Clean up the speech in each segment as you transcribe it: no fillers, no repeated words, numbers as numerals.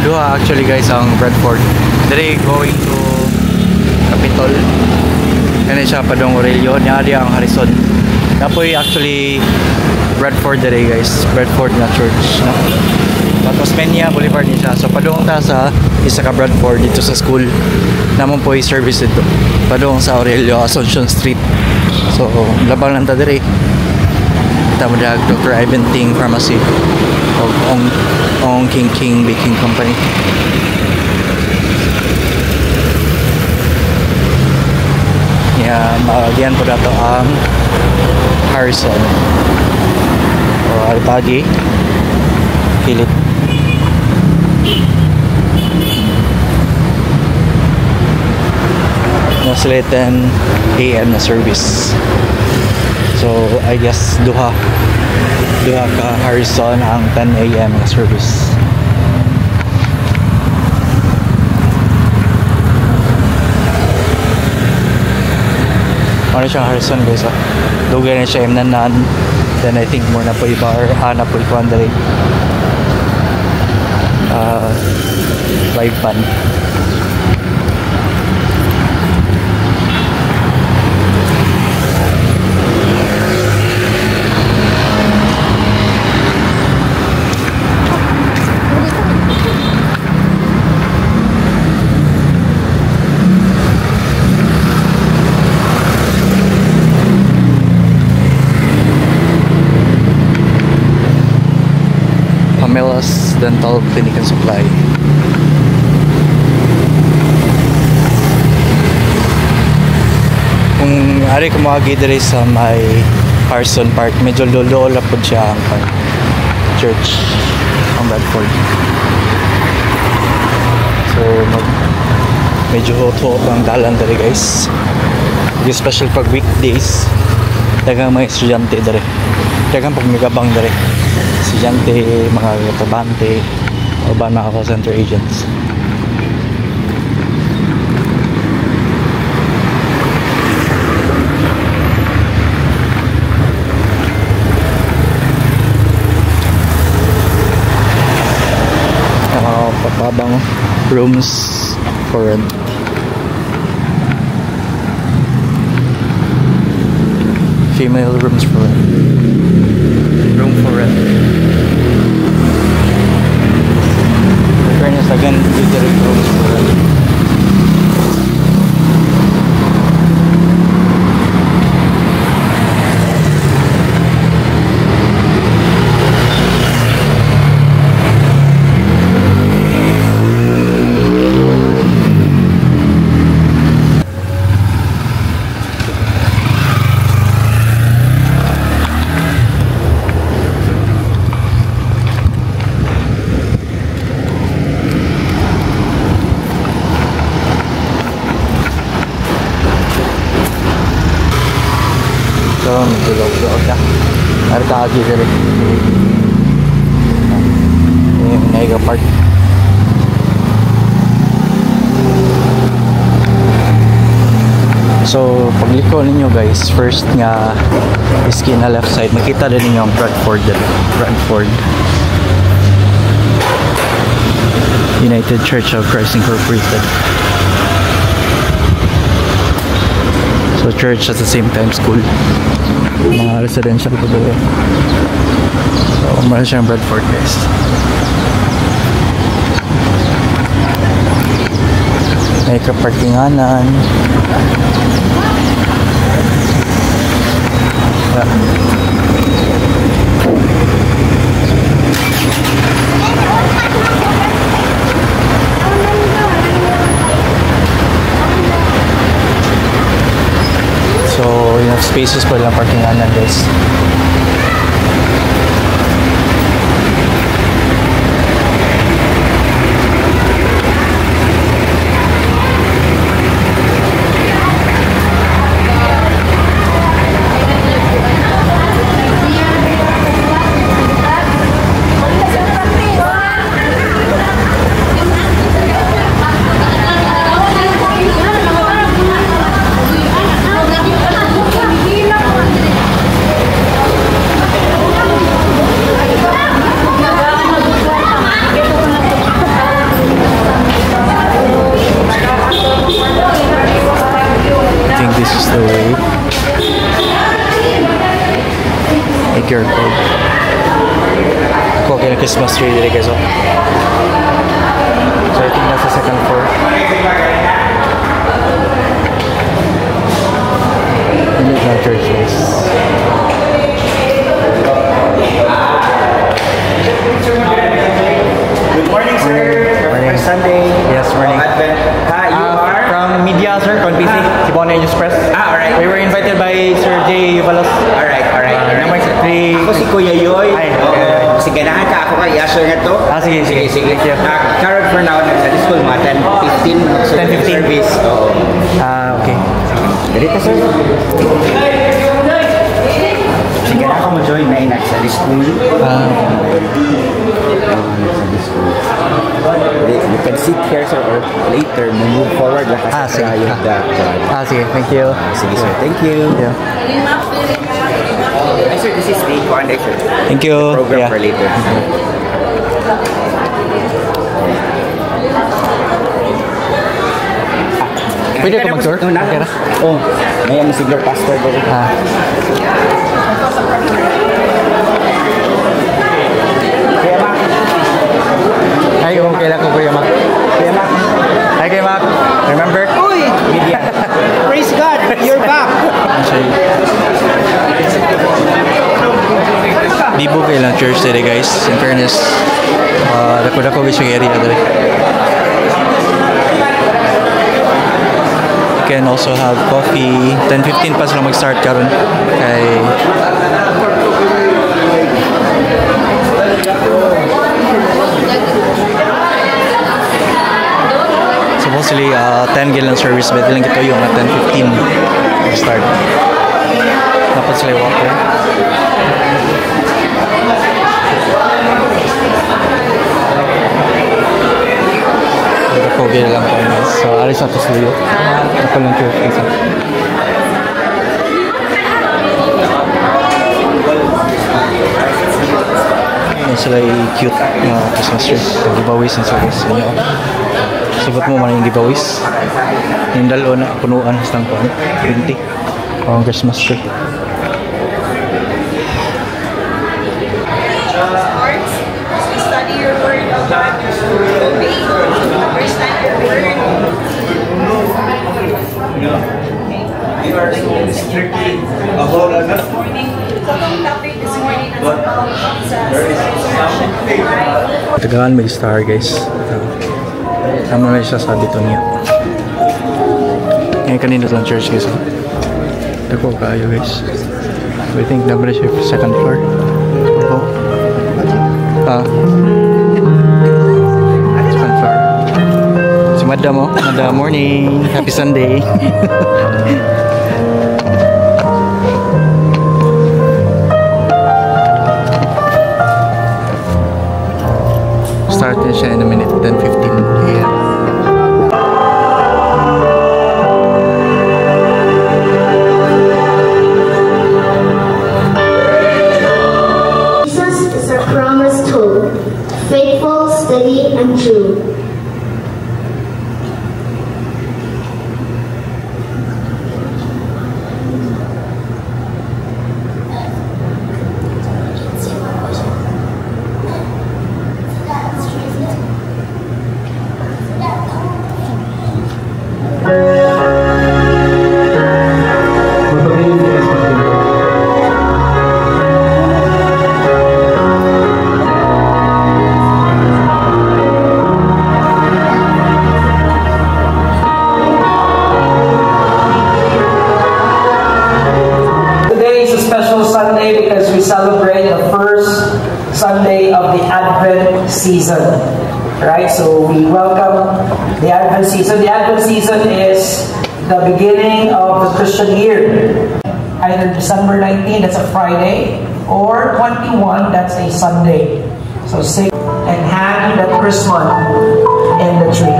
Duha actually guys ang Bradford. Dire going to Capitol. Kani siya padong Aurelio, niya ang Harrison. Napoy actually Bradford dire guys. Bradford na church, no. Tapos Menia Boulevard niya siya. So padung ta sa isa ka Bradford dito sa school. Namon po i-service dito. Padung sa Aurelio, Assumption Street. So labang lang ta dire. Kita mo dag Dr. Ivan Ting Pharmacy of Ong King Baking Company. Diyan po dato ang Harrison o Alpagi Philip. Mas late 10 AM na service. So I guess duha ka Harrison ang 10 AM na service. Ano siyang Harrison guys, lugar na siya imnanan. Then I think more na po ibar na po ikuan dali live pan. Pamela's Dental Clinic and Supply. Kung ari kumagi diri sa may Carson Park, medyo lolo po siya ang church ang Bradford. So medyo hot ang dalan diri guys. Especially pag weekdays, dagang mga estudyante diri. Dagang pag megabang diri. Estudyante, mga trabante, o ba mga call center agents. Papabang rooms for rent. Female rooms for rent. Room for rent. Fairness again, literal rooms for rent. So, magulog-log na. Narkagi ka rin. Yung Naiga Park. So, pagliko ninyo guys, first nga iski na left side, makita din ninyo ang Bradford. Bradford United Church of Christ Incorporated. So church at the same time school. Mga residential po doon. So meron siyang Bradford guys. May kaparkinganan. So, enough spaces pa lang parkinganan guys. Christmas tree dito guys. So I think that's the second floor. And it's our church guys. Good morning, sir. Morning. First Sunday. Yes, morning. Advent. Hi, you are? From media, sir, on PC, Siboney News Press. Alright. We were invited by Sir J. Yuvalos. Alright. Number 3. Ako si Kuya Yoy. Ay, Oo. Sige, nahan ka ako kay Asher nga to. Sige. Thank you. Karoon for now, sa school mga 10:15. 10:15. Service. Oo. Okay. Dito, sir. Sige na ako mo-join na inak sa school. You can sit here, sir, or later, move forward lang kasi sige. Sige. Thank you. Sige, sir. Thank you. Yeah. Ay, sir, this is the one, sir. Thank you. Program for later. Pwede ka mag-tour? Okay na. Oh, may ano siguro pastor doon. Kuya Mac. Ay, okay lang ko Kuya Mac. Kuya Mac. Hi Kuya Mac. Remember? Uy! Media. Praise God! You're back! Bibo kayo lang church today guys. In fairness, dako-dako guys yung area today. You can also have coffee. 10:15 pa sila mag-start karon. Kay supposedly 10 gallon service but lang kito yung 10:15 mag-start. Dapat sila water. Okay lang po guys. So alis na to sa iyo. Ako lang church isa. Yan sila cute na Christmas tree. Giveaways ng service niyo. Sugot mo man yung giveaways. Yung dalo na punuan sa tangkuan. 20. Ang Christmas tree. Study your word of God. Obey. Understand your word. You are so strictly about This morning, so itong topic this morning is about Jesus. Tagahan may star guys. Tama na siya sa dito niya. Ngayon kanina lang church guys. Dako kayo guys. So I think number siya second floor. Second floor. Si Madam mo. Madam, morning. Happy Sunday. Start na siya in a minute, 10:15 a.m. Jesus is our promised hope, faithful, steady, and true. Sunday of the Advent season. Right? So we welcome the Advent season. The Advent season is the beginning of the Christian year. Either December 19, that's a Friday, or 21, that's a Sunday. So sing and hang that Christmas in the tree.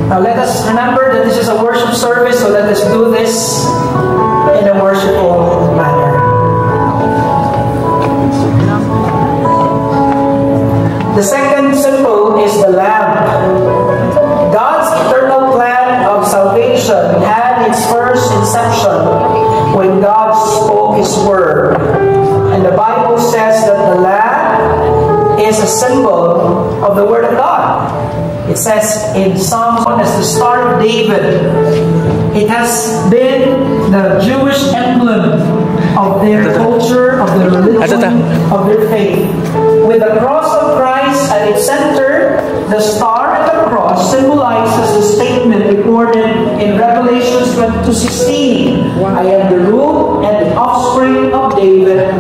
Now let us remember that this is a worship service, so let us do this in a worshipful manner. The second symbol is the lamp. God's eternal plan of salvation had its first inception of His Word. And the Bible says that the lamb is a symbol of the Word of God. It says in Psalms, as the Star of David, it has been the Jewish emblem of their culture, of their religion, of their faith. With the cross of Christ at its center, the star at the cross symbolizes the statement recorded in Revelation 22:16. I am the root and the offspring of David,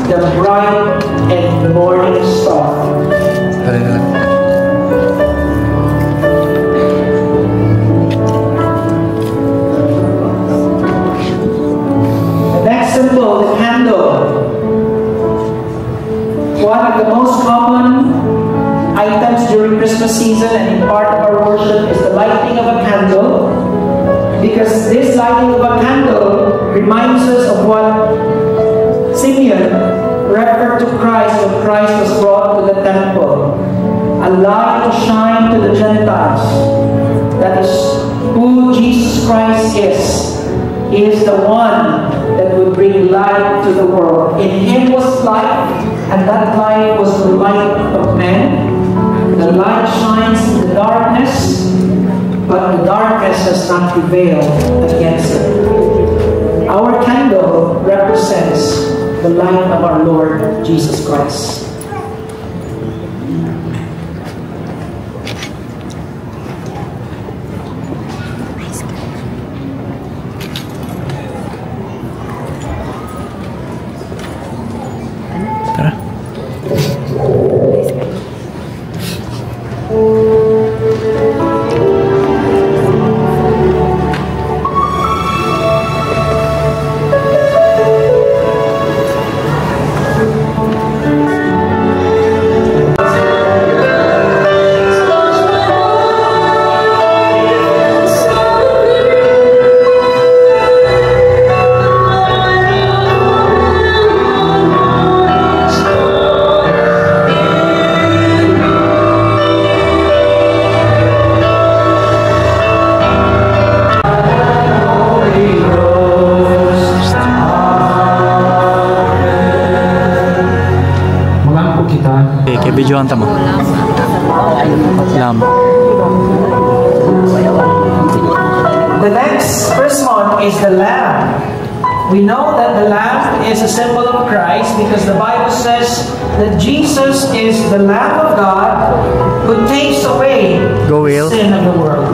the bright and morning star. Symbol, the candle. One of the most common items during Christmas season and in part of our worship is the lighting of a candle, because this lighting of a candle reminds us of what Simeon referred to Christ when Christ was brought to the temple. A light to shine to the Gentiles. That is who Jesus Christ is. He is the one that would bring light to the world. In Him was light, and that light was the light of men. The light shines in the darkness, but the darkness has not prevailed against it. Our candle represents the light of our Lord Jesus Christ. Videoan tamo. Lam. The next first one is the lamb. We know that the lamb is a symbol of Christ because the Bible says that Jesus is the Lamb of God who takes away the sin of the world.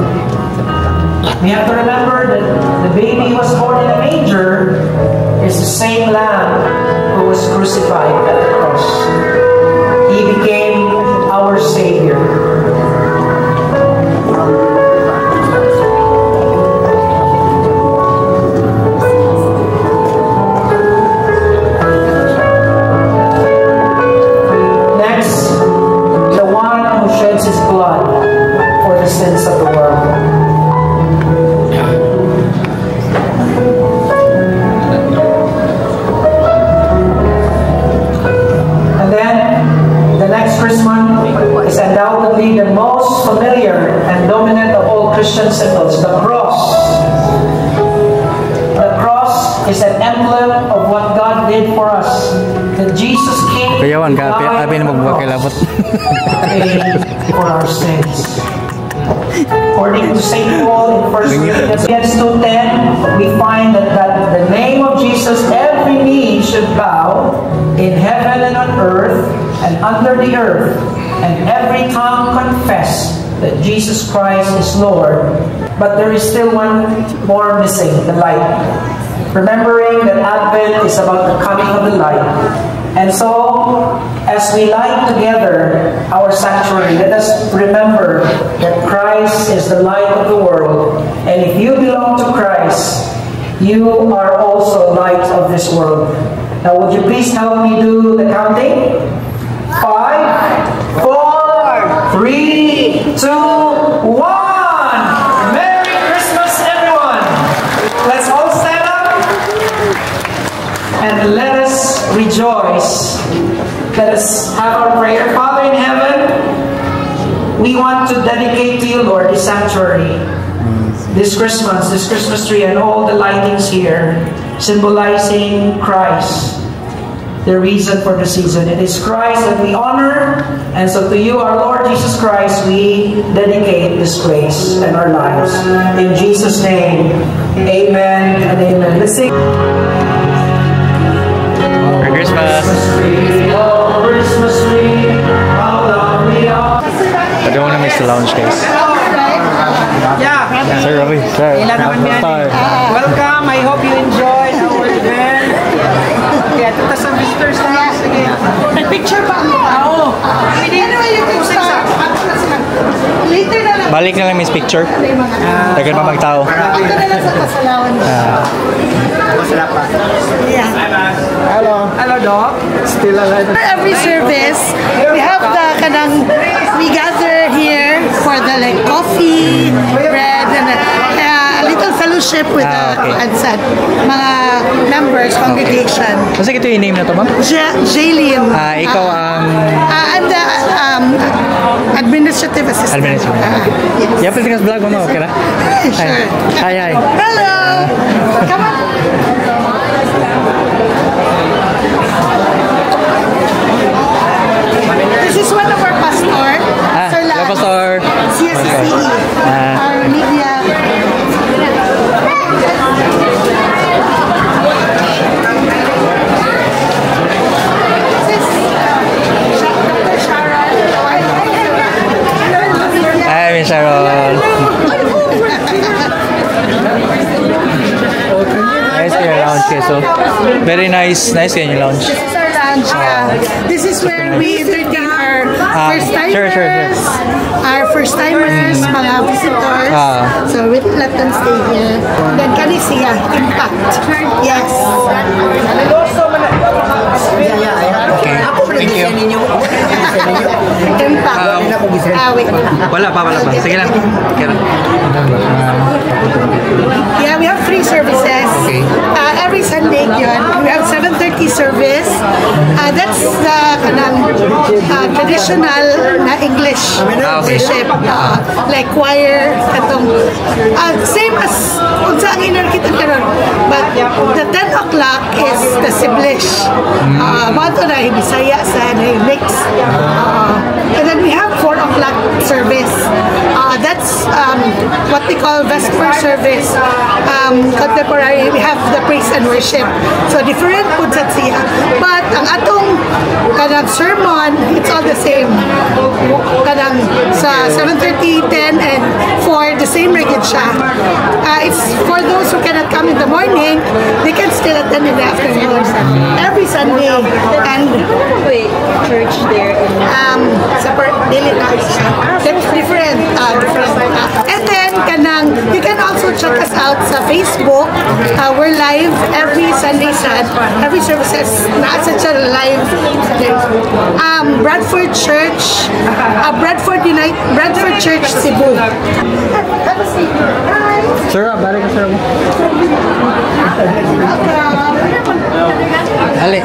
We have to remember that the baby who was born in a manger is the same lamb who was crucified at the cross. He became our Savior. Next, the one who sheds his blood for the sins of the world. And then, the next Christmas is undoubtedly the most familiar and dominant of all Christian symbols, the cross. The cross is an emblem of what God did for us. That Jesus came to pay for our sins. According to St. Paul in 1 Corinthians 2:10, we find that the name of Jesus every knee should bow in heaven and on earth and under the earth, and every tongue confess that Jesus Christ is Lord. But there is still one more missing, the light. Remembering that Advent is about the coming of the light. And so, as we light together our sanctuary, let us remember that Christ is the light of the world. And if you belong to Christ, you are also light of this world. Now, would you please help me do the counting? 5, 4, 3, 2, 1. Merry Christmas, everyone! Let's all stand up and let us rejoice. Let us have our prayer. Father in heaven, we want to dedicate to you, Lord, this sanctuary, this Christmas tree, and all the lightings here. symbolizing Christ, the reason for the season. It is Christ that we honor, and so to you, our Lord Jesus Christ, we dedicate this place and our lives. In Jesus' name, amen and amen. Let's sing. Merry Christmas! Christmas tree, how lovely are I don't want to miss the lounge, guys. Yeah. Sir Robbie, sir. Welcome. I hope you enjoyed our event. Kaya ito sa visitors na. Sige. Picture pa ako. Oo. Anyway, you can start. Later na lang. Balik na lang, Miss Picture. Tagal pa magtao. Ito na lang sa kasalawan. Yeah. Hello, Doc. Still alive. For every service, we have the we gather here for the like coffee, bread, and a little fellowship with okay. the mga members, congregation. Kasi ito yung name na to, ma'am? Jaylin. Ikaw ang... I'm the administrative assistant. Administrative. Yes. Yeah, pwede ka vlog mo, okay na? Sure. Hi. Hello. Come on. This is one of our pastor, Sir Lan. Pastor. CSCE. Our media. This is Dr. Sharon. Hi, Miss Sharon. Nice kayo yung lounge kayo. So, very nice kayo yung lounge. This is our lounge. This is where we entertain our first-timers. Sure. Our first-timers, mga visitors. So we let them stay here. Then Kanisiya, Impact. Yes. Okay. Thank you. Impact. Wait. Wala pa. Sige lang. Yeah, we have 3 services. Okay. Every Sunday yun. We have 7:30 service. That's the traditional na English worship. Like choir, katong same as unsa ang inarkita karon. But the 10 o'clock is the Siblish. Bato na Bisaya sa mix. And then we have 4 o'clock service. That's what we call Vesper service. Contemporary, we have the praise and worship. So different po sa siya. But ang atong sermon, it's all the same. Sa 7:30, 10, and 4, the same rigid siya. It's for those who cannot come in the morning, they can still attend in the afternoon. Every Sunday. And church there in sa daily life siya. That's different. And then, you can also check us out sa Facebook. We're live every Sunday every services. Nasa siya live. Bradford Church, Bradford Church, Cebu. Sir, balik ka, sir. Ali.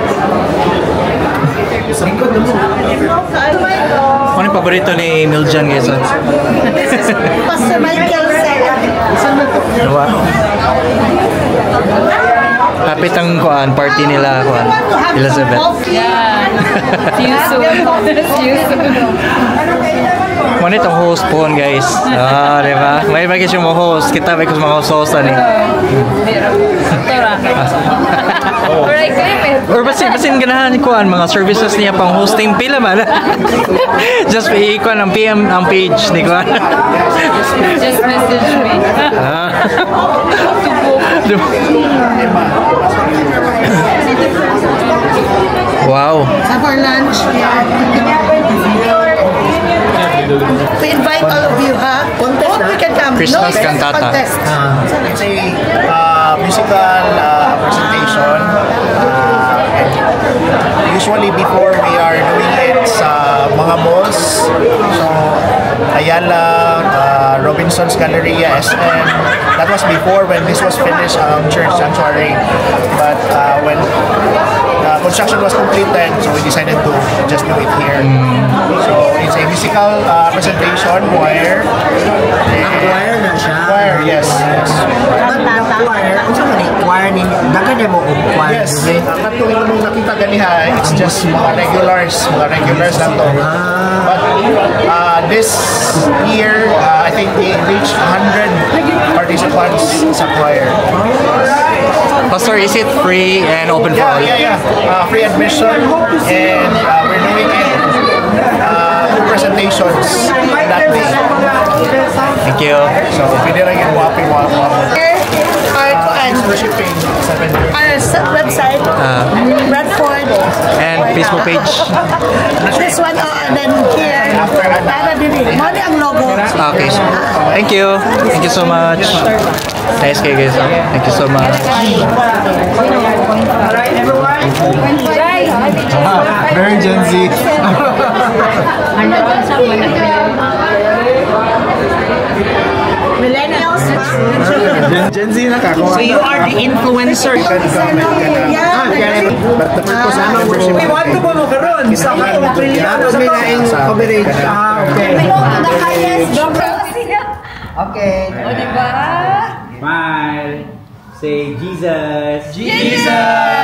Ano yung paborito ni Miljan, guys? Pastor Michael said, Ano? Kapit ang party nila, Elizabeth. Yeah. See you soon. Ano itong host po, guys? Diba? May bagay siya mo host. Kita may mga host-hostan eh. Or basin ganahan kuan mga services niya pang hosting pila man. Just kuan ang PM ang page ni kuan. Just message me. Wow. for lunch. We invite all of you, ha? Hope you can come. Christmas it's a cantata. contest. It's a musical presentation. Usually before we are doing it sa mga malls. So, Ayala, Robinson's Galleria, SM. That was before when this was finished church sanctuary. But when the construction was completed, so we decided to just do it here. So it's a musical presentation, choir. Choir na siya. Choir, yes. choir, unsa man ni choir ni dagan mo og choir. Yes, katong imong nakita ganiha, it's just mga regulars lang to. But this year, I think they reached 100 participants sa choir. Pastor, is it free and open for all? Yeah. Free admission, and we're doing it two presentations that day. Thank you. So, pwede lang yung wapi. Worshiping 7:30. Our website, Bradford. And Facebook page. This one, and then here. Para din eh. Mali ang logo. Okay. Thank you. Thank you so much. Nice kay guys. Thank you so much. Alright, everyone? Very Gen Z. Millennials, Gen Z na ka. So you are the influencer. But the purpose of membership. We want to mo karon sa Apriliano sa coverage. okay. Okay. O, diba? Smile. Say Jesus. Jesus!